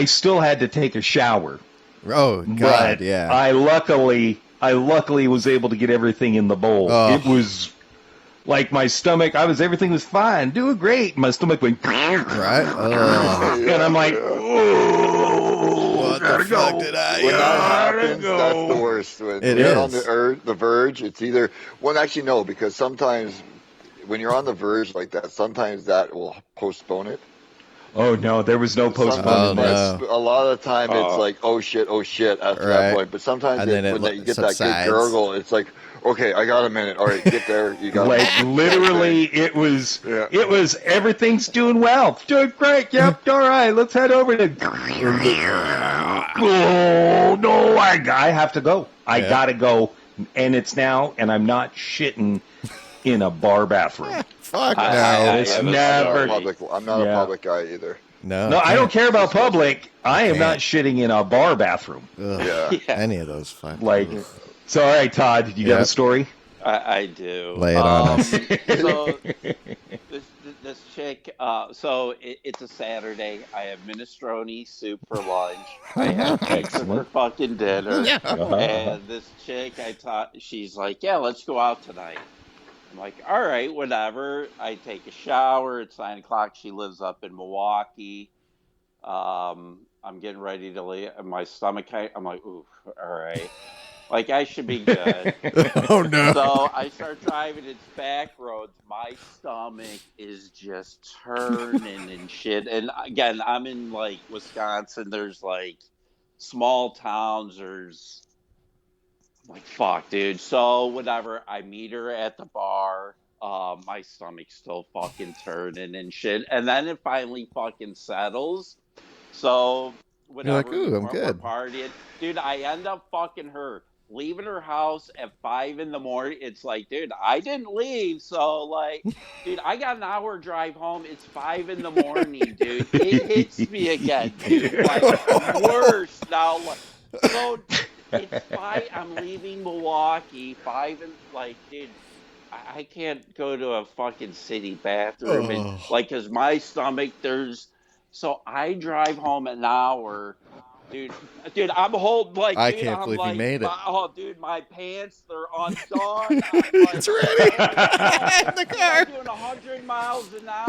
still had to take a shower. Oh, God, but yeah. I luckily was able to get everything in the bowl. Oh. It was like my stomach, everything was fine, doing great. My stomach went, right? And I'm like, what the fuck did I When that happens, that's the worst. When you're on the verge, it's either, well, actually, no, because sometimes when you're on the verge like that, sometimes that will postpone it. Oh, no, there was no postponement. A lot of the time, it's like, oh, shit, after that point. But sometimes when you get that good gurgle, it's like, okay, I got a minute. All right, get there. You got literally, it was everything's doing well. Doing great. Yep, all right, let's head over to... Oh, no, I have to go. I gotta go. And it's now, and I'm not shitting in a bar bathroom. Fuck no. I'm not a public guy either. No, I don't care about public. I am not shitting in a bar bathroom. Any of those fun. So, all right, Todd, you got a story? I do. Lay it on us. So, this chick, it's a Saturday. I have minestrone soup for lunch. I have pizza for fucking dinner. And this chick, she's like, yeah, let's go out tonight. I'm like, all right, whatever. I take a shower. It's 9 o'clock. She lives up in Milwaukee. I'm getting ready to leave. My stomach, I'm like, ooh, all right. Like, I should be good. Oh, no. So I start driving. It's back roads. My stomach is just turning and shit. And again, I'm in Wisconsin. There's small towns. There's fuck, dude. So whatever. I meet her at the bar. My stomach's still fucking turning and shit. And then it finally fucking settles. So whatever. You're like, ooh, I'm good. We're partying. Dude, I end up fucking her. Leaving her house at 5 a.m. It's like, dude, I didn't leave. So, dude, I got an hour drive home. It's 5 a.m, dude. It hits me again, dude. Worse now. So, it's 5. I'm leaving Milwaukee. 5 and, dude, I can't go to a fucking city bathroom. And, because my stomach, so I drive home an hour. Dude, I'm holding I can't believe you made it. Oh, dude, my pants, they're undone. It's ready in the car. I'm doing 100 miles an hour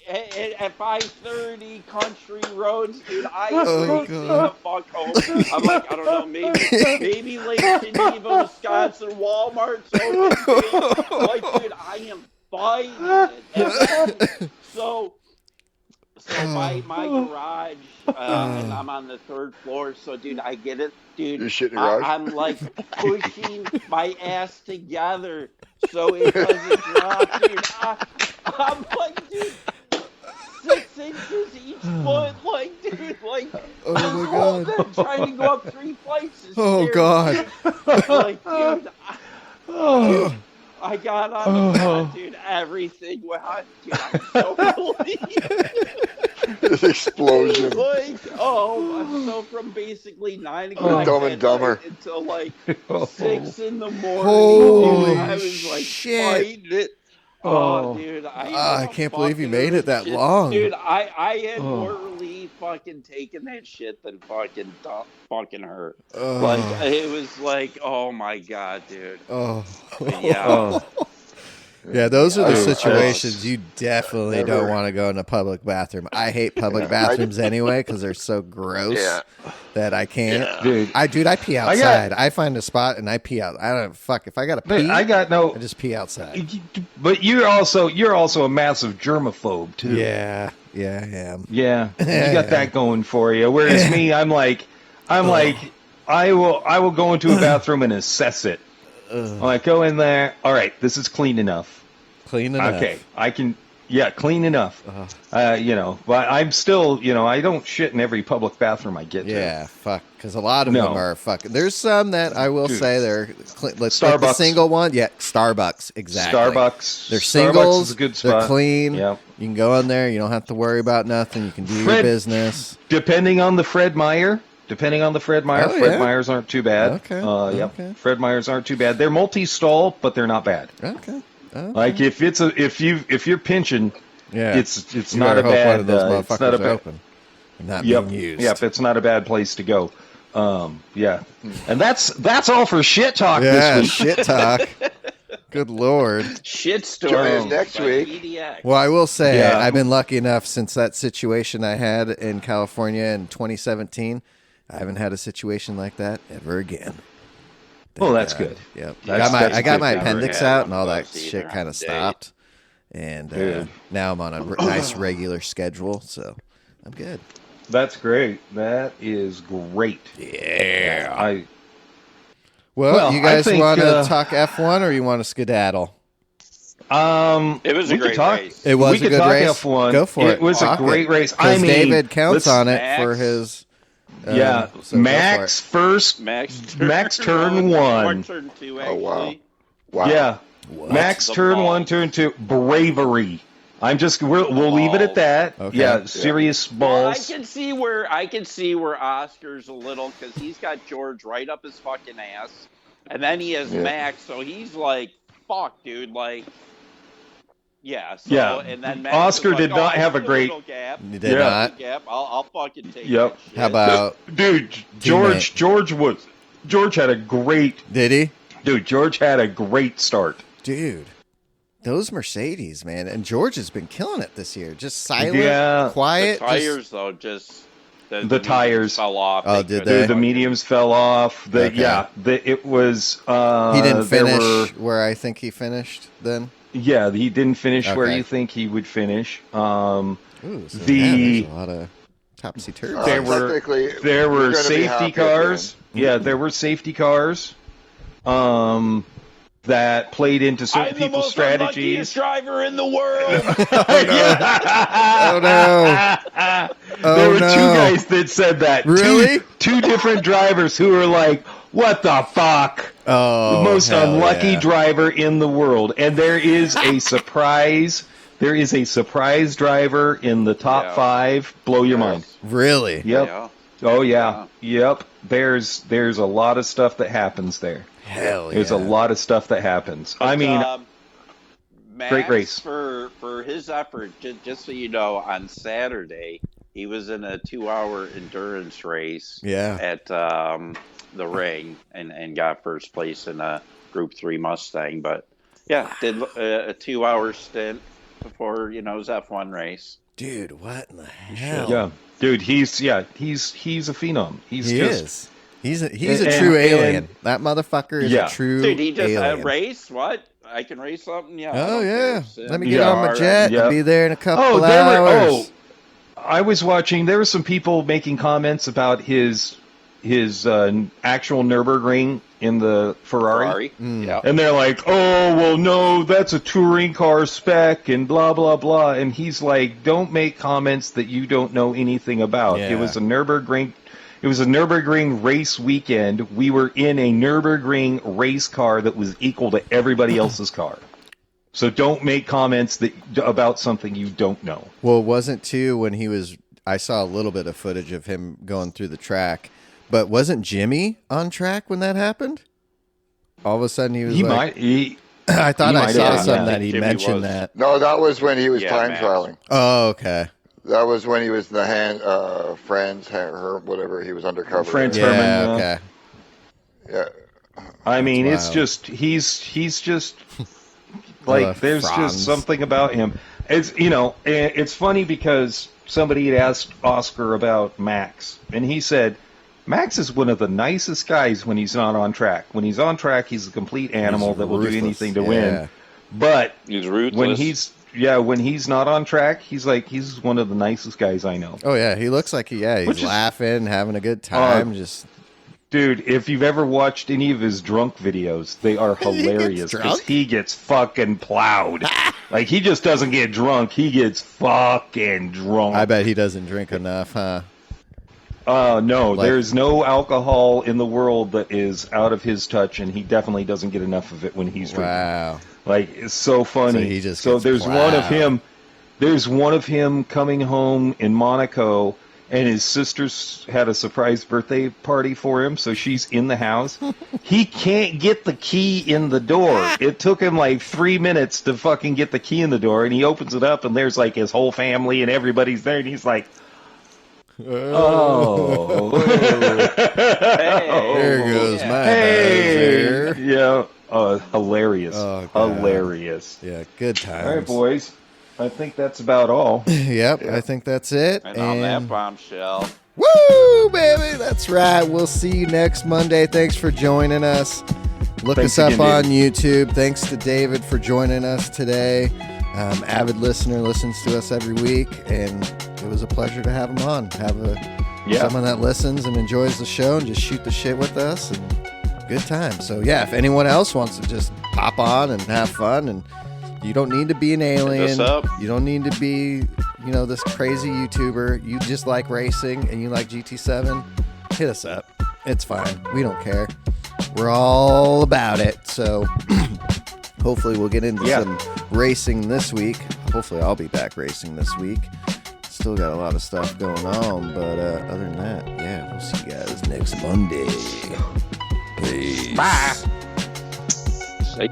at 5:30 country roads, dude. I racing the fuck home. I'm like, I don't know, maybe Lake Geneva, Wisconsin, Walmart's open. Dude, I am fighting it. So my garage, and I'm on the 3rd floor. So, dude, I get it, dude. You're shitting your garage? I'm pushing my ass together so it doesn't drop, dude. I'm dude, 6 inches each foot, dude, oh my God. I'm trying to go up 3 flights of Oh stairs, God. dude, I got on the pod, dude. Everything went on. Dude, I'm so relieved. This explosion. Like, so from basically 9 o'clock Dumb and Dumber until like 6 in the morning. Holy dude, I was like shit. fighting it. Oh, dude, I can't believe you made it that long. Dude, I had more relief fucking taking that shit than fucking hurt. Like, it was like, oh my God, dude. Yeah. Yeah, those are the situations you definitely don't want to go in a public bathroom. I hate public bathrooms anyway because they're so gross that I can't. Yeah. Dude, I pee outside. I find a spot and I pee out. I don't fuck if I gotta pee. I just pee outside. But you're also a massive germaphobe too. Yeah, I am. Yeah, you got that going for you. Whereas me, I'm like, I will go into a bathroom and assess it. I'm like, go in there. All right, this is clean enough. Clean enough. Okay, I can. Yeah, clean enough. But I'm still, I don't shit in every public bathroom I get to. Yeah, fuck, because a lot of them are fucking. There's some that I will say they're Starbucks. Like the single one. Yeah, Starbucks, exactly. Starbucks. They're singles. Starbucks is a good spot. They're clean. Yep. You can go in there. You don't have to worry about nothing. You can do your business. Depending on the Fred Meyer. Fred Meyers aren't too bad. Okay. Okay. Fred Meyers aren't too bad. They're multi-stall, but they're not bad. Okay. Like if you're pinching, it's not a bad. One of those motherfuckers are open, and not being used. Yep, it's not a bad place to go. And that's all for shit talk this Yeah, week. shit talk. Good Lord. Shit Join us story. next week. DGDR. Well, I will say I've been lucky enough since that situation I had in California in 2017. I haven't had a situation like that ever again. Well, that's good. Yep. That's I got good. my Never appendix had out one and all of that those shit either kind on of a date. stopped. And now I'm on a nice regular schedule, so I'm good. That's great. That is great. Yeah. Well, you guys want to talk F1 or you want to skedaddle? It was a great race. It was we a could good talk race. F1. Go for it. It was a great race. Because David counts on it Max, for his. So Max first. Max turn one. Turn two, Oh, actually. Wow. Yeah. What? Max The turn ball. 1, turn 2. Bravery. We'll leave it at that. Okay. Yeah, serious Well, balls. I can see where Oscar's a little, because he's got George right up his fucking ass, and then he has Max, so he's like, "Fuck, dude!" Like, and then Max Oscar was did like, not I have see a the great. little gap. You did not. Gap. I'll fucking take Yep. that shit. How about Dude, George had a great. did he? Dude, George had a great start. Dude, those Mercedes, man, and George has been killing it this year. Just silent, quiet. The tires, though, just the tires fell off. Oh, did they? Dude, the mediums fell off. It was. He didn't finish where I think he finished. Then. Yeah, he didn't finish where Okay. you think he would finish. Ooh, so The- there's a lot of topsy turvy. There were gonna be safety happy at the cars. Yeah, there were safety cars. That played into certain people's strategies. Driver in the world. Oh no! There were two guys that said that. Really? Two different drivers who were like, "What the fuck?" Oh, The most hell unlucky yeah. driver in the world. And there is a surprise. There is a surprise driver in the top 5. Blow your mind. Really? Yep. Yeah. Oh yeah. Yep. There's a lot of stuff that happens there. Hell yeah! There's a lot of stuff that happens. I mean, Max, great race for his effort. Just so you know, on Saturday he was in a 2-hour endurance race. Yeah. At the ring and got first place in a Group 3 Mustang. But yeah, did a 2-hour stint before his F1 race. Dude, what in the hell? yeah, dude, he's a phenom. He's a true alien. That motherfucker is a true Dude, he just alien. race? What? I can race something? Yeah. Oh, I don't yeah. care. Let me get on my jet and be there in a couple there hours. I was watching. There were some people making comments about his actual Nürburgring in the Ferrari. Yeah. And they're like, "Oh, well, no, that's a touring car spec," and blah blah blah. And he's like, "Don't make comments that you don't know anything about. Yeah. It was a Nürburgring It was a Nürburgring race weekend. We were in a Nürburgring race car that was equal to everybody else's car. So don't make comments about something you don't know. Well, it wasn't too when he was. I saw a little bit of footage of him going through the track, but wasn't Jimmy on track when that happened? All of a sudden, he was I thought I saw something that he mentioned that. No, that was when he was time trialing. Oh, okay. That was when he was in the whatever, he was undercover. Franz Yeah, Hermann. okay. Yeah. I mean, That's it's wild. just he's just like there's Franz. just something about him. It's funny because somebody had asked Oscar about Max, and he said Max is one of the nicest guys when he's not on track. When he's on track, he's a complete animal He's that will do ruthless, anything to win. But He's ruthless. when he's not on track, he's one of the nicest guys I know. Oh yeah, he looks like he's laughing, having a good time. Just dude, if you've ever watched any of his drunk videos, they are hilarious because he gets fucking plowed. Like he just doesn't get drunk; he gets fucking drunk. I bet he doesn't drink enough, huh? No, there's no alcohol in the world that is out of his touch, and he definitely doesn't get enough of it when he's drinking. Wow. Like, it's so funny. So there's plowed. one of him coming home in Monaco, and his sister's had a surprise birthday party for him, so she's in the house. He can't get the key in the door. It took him like 3 minutes to fucking get the key in the door, and he opens it up, and there's like his whole family, and everybody's there, and he's like, oh. There goes my buzzer. Yeah. Hilarious. Oh, God. Hilarious. Yeah, good times. All right, boys. I think that's about all. Yep, I think that's it. And on that bombshell. Woo, baby! That's right. We'll see you next Monday. Thanks for joining us. Look us up on YouTube. Thanks to David for joining us today. Avid listener, listens to us every week, and it was a pleasure to have him on. Someone that listens and enjoys the show and just shoot the shit with us, and good time. So yeah, if anyone else wants to just pop on and have fun, and you don't need to be an alien, you don't need to be, this crazy YouTuber. You just like racing and you like GT7, hit us up. It's fine. We don't care. We're all about it. So hopefully we'll get into some racing this week. Hopefully I'll be back racing this week. Still got a lot of stuff going on, but other than that, we'll see you guys next Monday. Peace. Bye. Say-